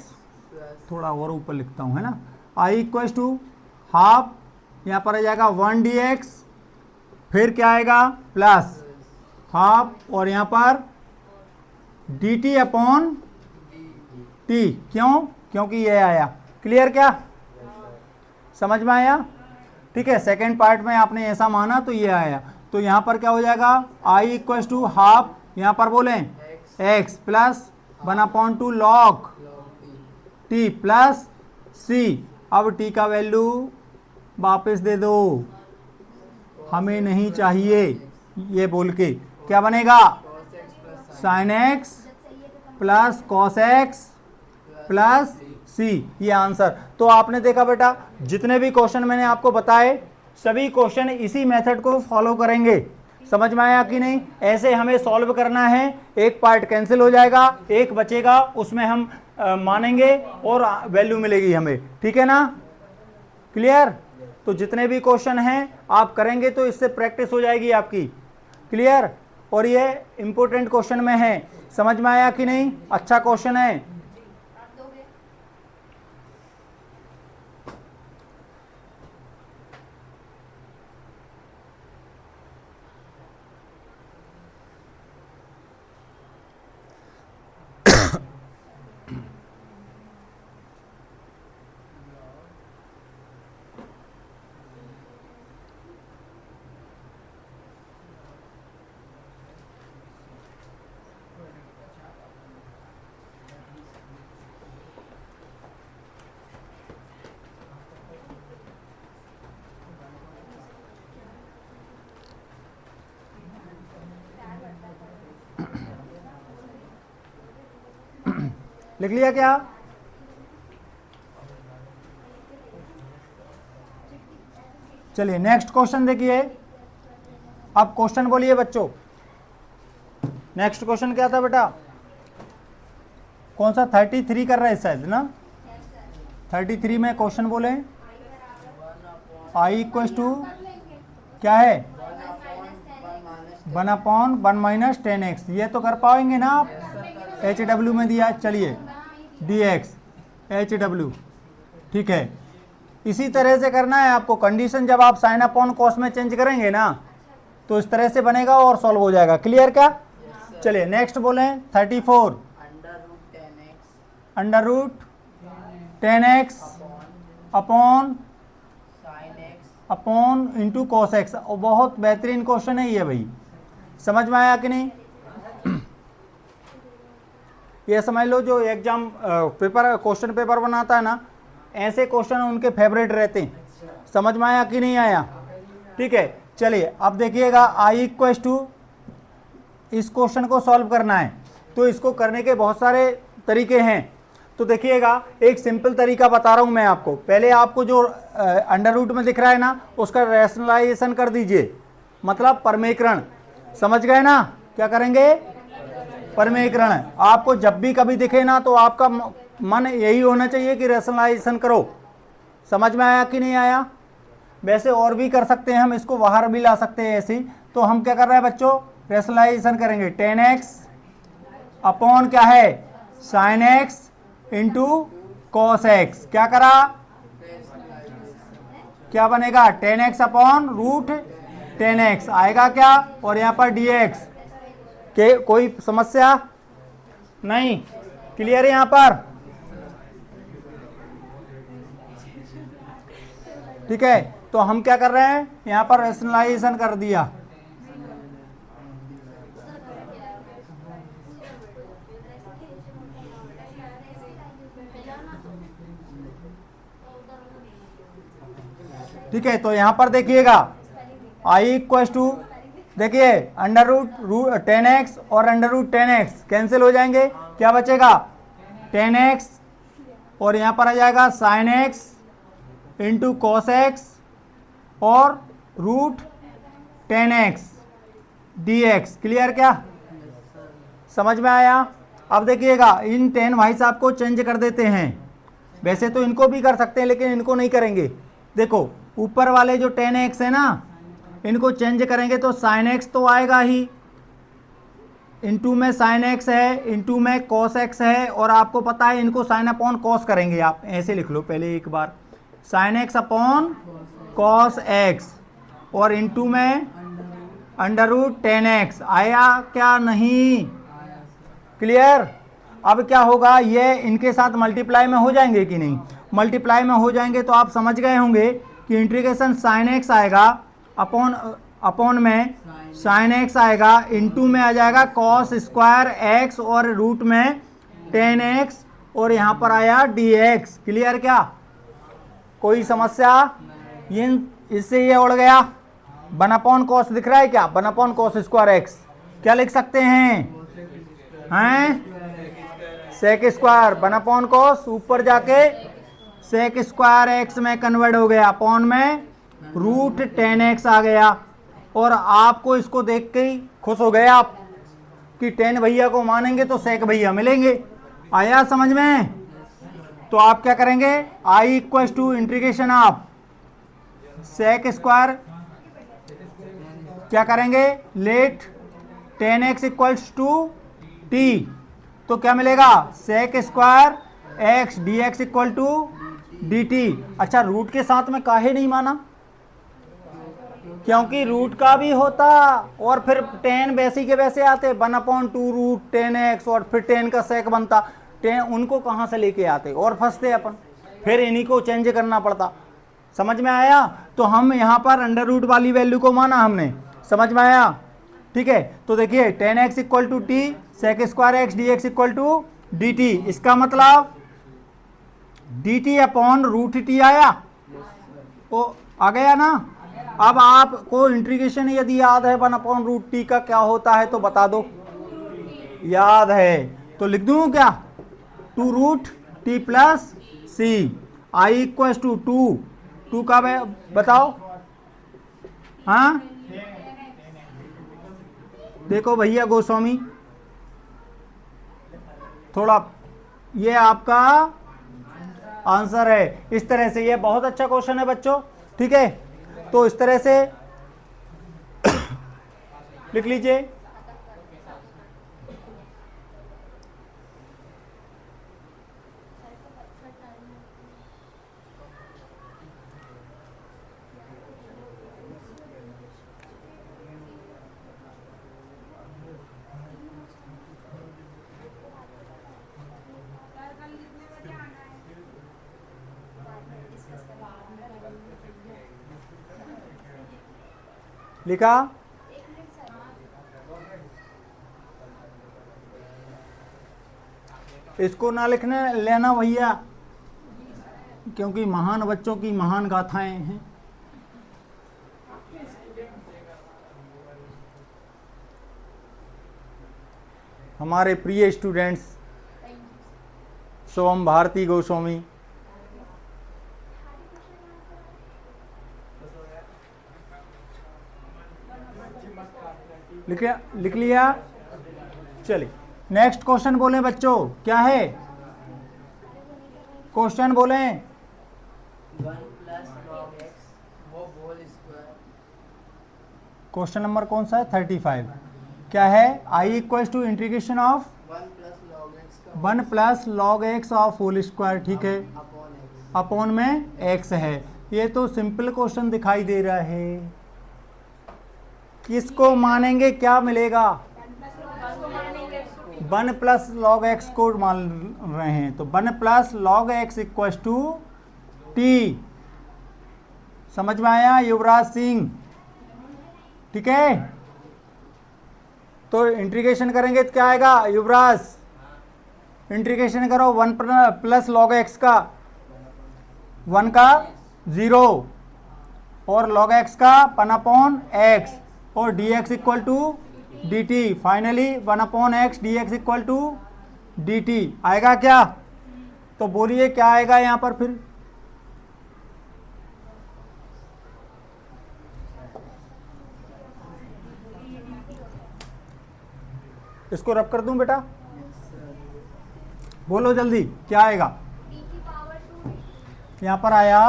थोड़ा और ऊपर लिखता हूँ, है ना, आई इक्वल टू हाफ, यहाँ पर आ जाएगा 1 dx, फिर क्या आएगा प्लस हाफ, और यहाँ पर dt अपॉन t, क्योंकि ये आया, क्लियर क्या, समझ में आया, ठीक है। सेकेंड पार्ट में आपने ऐसा माना तो ये आया, तो यहाँ पर क्या हो जाएगा, आई इक्वल टू हाफ, यहाँ पर बोलें x plus 1/2 log t plus c, अब t का वैल्यू वापस दे दो, हमें नहीं चाहिए, ये बोल के क्या बनेगा, sine x plus cos x plus C, ये आंसर। तो आपने देखा बेटा, जितने भी क्वेश्चन मैंने आपको बताए सभी क्वेश्चन इसी मेथड को फॉलो करेंगे, समझ में आया कि नहीं, ऐसे हमें सॉल्व करना है, एक पार्ट कैंसिल हो जाएगा, एक बचेगा, उसमें हम मानेंगे और वैल्यू मिलेगी हमें, ठीक है ना, क्लियर। तो जितने भी क्वेश्चन हैं आप करेंगे तो इससे प्रैक्टिस हो जाएगी आपकी, क्लियर, और ये इंपॉर्टेंट क्वेश्चन में है, समझ में आया कि नहीं, अच्छा क्वेश्चन है। लिख लिया क्या? चलिए नेक्स्ट क्वेश्चन देखिए। अब क्वेश्चन बोलिए बच्चों, नेक्स्ट क्वेश्चन क्या था बेटा? कौन सा? 33 कर रहा है शायद ना? 33 में क्वेश्चन बोले आई इक्वल टू क्या है? 1/1 - 10x। ये तो कर पाएंगे ना आप? HW में दिया, चलिए dx HW, ठीक है। इसी तरह से करना है आपको। कंडीशन जब आप साइन अपॉन कॉस में चेंज करेंगे ना तो इस तरह से बनेगा और सॉल्व हो जाएगा। क्लियर क्या? चलिए नेक्स्ट बोले 34 under root 10x upon into cos x. बहुत बेहतरीन क्वेश्चन है ये भाई, समझ में आया कि नहीं? ये समझ लो जो एग्जाम पेपर क्वेश्चन पेपर बनाता है ना, ऐसे क्वेश्चन उनके फेवरेट रहते हैं। समझ में आया कि नहीं आया? ठीक है, चलिए अब देखिएगा आई इक्वल टू, इस क्वेश्चन को सॉल्व करना है तो इसको करने के बहुत सारे तरीके हैं। तो देखिएगा एक सिंपल तरीका बता रहा हूं मैं आपको। पहले आपको जो अंडर रूट में दिख रहा है ना उसका रैशनलाइजेशन कर दीजिए, मतलब परमेकरण। समझ गए ना? क्या करेंगे? परमेकरण। आपको जब भी कभी दिखे ना तो आपका मन यही होना चाहिए कि रैशनलाइजेशन करो। समझ में आया कि नहीं आया? वैसे और भी कर सकते हैं हम, इसको बाहर भी ला सकते हैं ऐसी। तो हम क्या कर रहे हैं बच्चों? रैशनलाइजेशन करेंगे। 10x अपॉन क्या है? Sine x into cos x. क्या करा? क्या बनेगा? 10x अपॉन रूट 10x आएगा क्या? और यहाँ पर dx के कोई समस्या नहीं? क्लियर है यहाँ पर? ठीक है, तो हम क्या कर रहे हैं यहाँ पर? रैशनलाइजेशन कर दिया। ठीक है, तो यहां पर देखिएगा आई इक्वल टू, देखिए अंडर रूट 10x और अंडर रूट 10x कैंसिल हो जाएंगे। क्या बचेगा? 10x और यहां पर आ जाएगा sine x into cos x और रूट 10x dx। क्लियर क्या? समझ में आया? अब देखिएगा इन 10 भाई साहब को चेंज कर देते हैं। वैसे तो इनको भी कर सकते हैं लेकिन इनको नहीं करेंगे। देखो ऊपर वाले जो 10x है ना, इनको चेंज करेंगे तो साइन एक्स तो आएगा ही, इंटू में साइन एक्स है, इंटू में कॉस एक्स है, और आपको पता है इनको साइन अपॉन कॉस करेंगे। आप ऐसे लिख लो पहले एक बार, sine x upon cos x, और इंटू में अंडर रूट 10x। आया क्या? नहीं? क्लियर? अब क्या होगा? ये इनके साथ मल्टीप्लाई में हो जाएंगे कि नहीं? मल्टीप्लाई में हो जाएंगे तो आप समझ गए होंगे कि इंटीग्रेशन साइन एक्स आएगा अपॉन में साइन एक्स आएगा, इंटू में आ जाएगा कॉस स्क्वायर एक्स और रूट में 10x और यहाँ पर आया dx। क्लियर क्या? कोई समस्या? ये इससे ये उड़ गया। 1/cos दिख रहा है क्या? 1/cos square x. क्या लिख सकते हैं? सेक स्क्वायर 1/cos, ऊपर जाके सेक स्क्वायर एक्स में कन्वर्ट हो गया, अपॉन में रूट 10x आ गया। और आपको इसको देख के ही खुश हो गए आप कि 10 भैया को मानेंगे तो सेक भैया मिलेंगे। आया समझ में? तो आप क्या करेंगे? I equal to integration of sec square, क्या करेंगे? Late 10x equals to t, तो क्या मिलेगा? Sec square x dx equal to dt। अच्छा, रूट के साथ में काहे नहीं माना? क्योंकि रूट का भी होता और फिर 10 वैसे के वैसे आते, 1/2 रूट 10x और फिर 10 का सेक बनता। 10 उनको कहाँ से लेके आते और फंसते अपन, फिर इन्हीं को चेंज करना पड़ता। समझ में आया? तो हम यहाँ पर अंडर रूट वाली वैल्यू को माना हमने। समझ में आया? ठीक है, तो देखिए 10x equal to t, sec square x dx equal to dt। इसका मतलब dt अपॉन रूट टी आया, वो आ गया ना। अब आपको इंटीग्रेशन यदि याद है 1/√t का क्या होता है तो बता दो। याद है तो लिख दूं क्या? 2 root t plus c. I equal to 2 का बताओ। हाँ देखो भैया गोस्वामी, थोड़ा ये आपका आंसर है। इस तरह से ये बहुत अच्छा क्वेश्चन है बच्चों, ठीक है। तो इस तरह से लिख लीजिए। लिखा? इसको ना लिखने लेना भैया, क्योंकि महान बच्चों की महान गाथाएं हैं। हमारे प्रिय स्टूडेंट्स सोम भारती गोस्वामी, लिख लिया? चलिए नेक्स्ट क्वेश्चन बोलें बच्चों, क्या है क्वेश्चन बोलें? 1 plus log x वो होल स्क्वायर। क्वेश्चन नंबर कौन सा है? 35। क्या है? I equal to integration of 1 plus log x of whole square, ठीक है, अपॉन में एक्स है। ये तो सिंपल क्वेश्चन दिखाई दे रहा है, किसको मानेंगे? क्या मिलेगा? 1 प्लस लॉग एक्स को मान रहे हैं, तो 1 plus log x equal to t. समझ में आया युवराज सिंह? ठीक है, तो इंटीग्रेशन करेंगे तो क्या आएगा युवराज? इंटीग्रेशन करो 1 प्लस लॉग एक्स का 1 का 0 और लॉग एक्स का 1 अपॉन एक्स और dx equal to dt। Finally 1 upon x dx equal to dt आएगा क्या? तो बोलिए क्या आएगा यहां पर फिर? इसको रब कर दूं बेटा? बोलो जल्दी क्या आएगा? यहां पर आया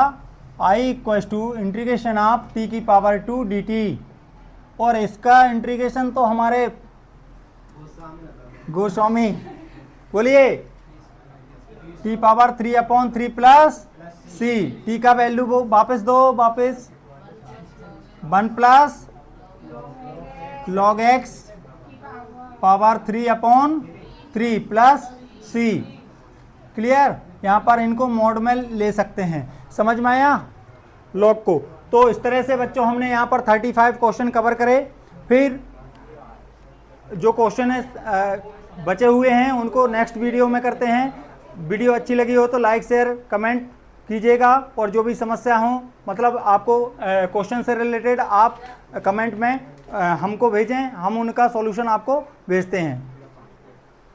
i equal to integration of t की पावर 2 dt, और इसका इंटीग्रेशन तो हमारे गोस्वामी, बोलिए, t power 3 upon 3 plus c। t का वैल्यू वो वापस दो, वापस 1 plus log x power 3 upon 3 plus c। Clear? यहाँ पर इनको मॉड में ले सकते हैं। समझ में आया लॉग को? तो इस तरह से बच्चों हमने यहाँ पर 35 क्वेश्चन कवर करे। फिर जो क्वेश्चन है बचे हुए हैं उनको नेक्स्ट वीडियो में करते हैं। वीडियो अच्छी लगी हो तो लाइक शेयर कमेंट कीजिएगा, और जो भी समस्या हो, मतलब आपको क्वेश्चन से रिलेटेड, आप कमेंट में हमको भेजें, हम उनका सॉल्यूशन आपको भेजते हैं।